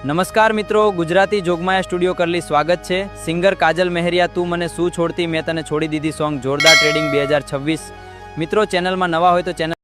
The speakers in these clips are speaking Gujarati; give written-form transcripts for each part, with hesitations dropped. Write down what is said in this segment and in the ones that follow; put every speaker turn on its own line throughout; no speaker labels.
નમસ્કાર મિત્રો, ગુજરાતી જોગમાયા સ્ટુડિયો કરલી સ્વાગત છે। સિંગર કાજલ મહેરિયા તું મને શું છોડતી મેં તને છોડી દીધી સોંગ જોરદાર ટ્રેડિંગ 2026। મિત્રો ચેનલમાં નવા હોય તો ચેનલ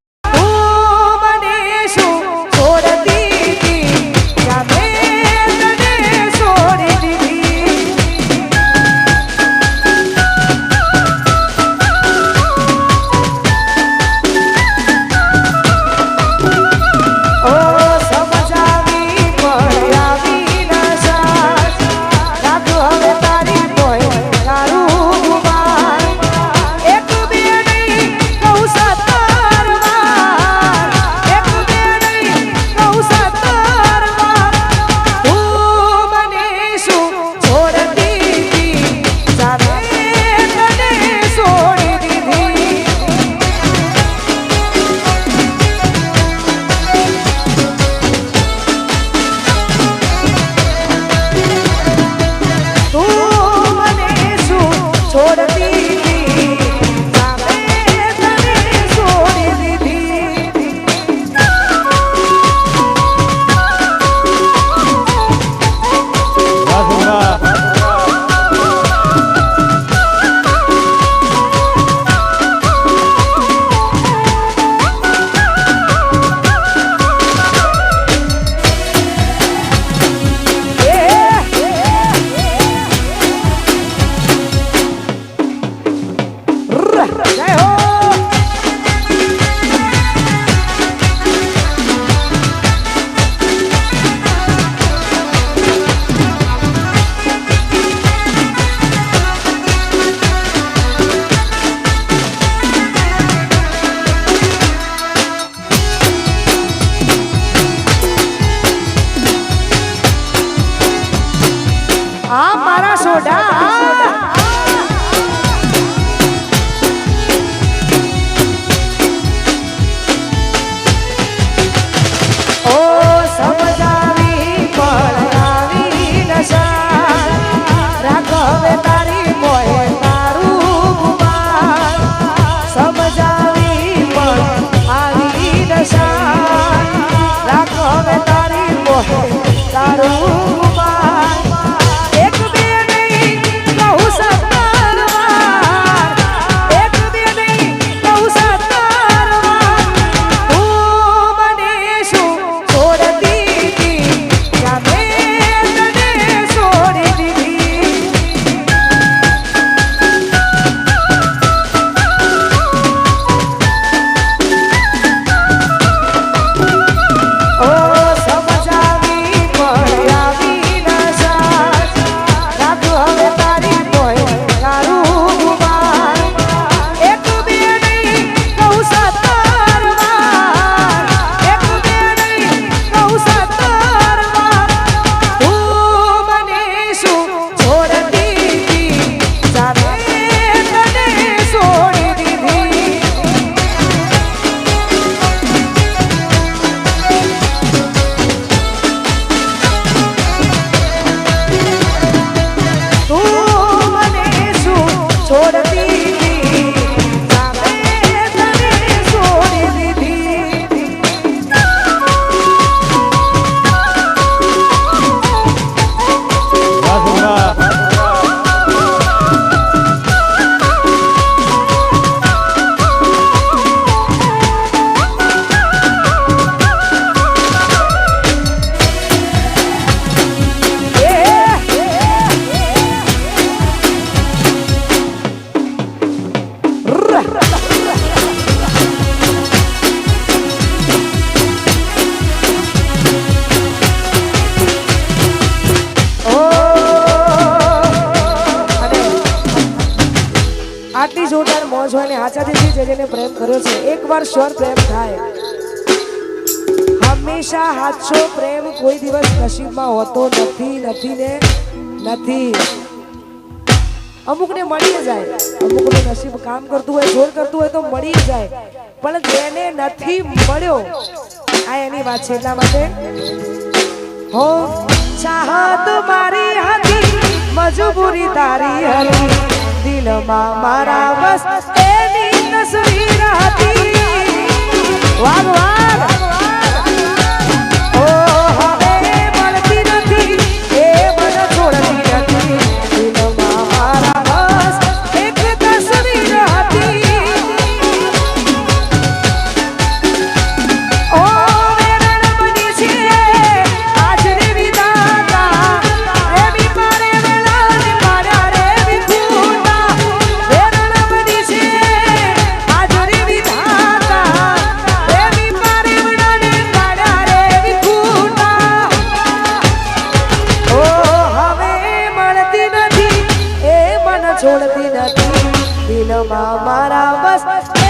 આટલી જોરદાર મોજ હોય ને આચાથી જેને પ્રેમ કર્યો છે એકવાર શ્યોર પ્રેમ થાય। હંમેશા હાચો પ્રેમ કોઈ દિવસ નસીબમાં હોતો નથી। અમુકને મળી જાય, અમુકનું નસીબ કામ કરતું હોય, જોર કરતું હોય તો મળી જાય, પણ જેને નથી મળ્યો આ એની વાત છે। એટલા માટે હો ચાહત મારી હતી મજબૂરી તારી હતી દિલમાં મારા બસ એની તસવીર હતી। વાગ વાગ ઓ હવે મળતી નથી છોડતી નથી દિલમાં મારા બસ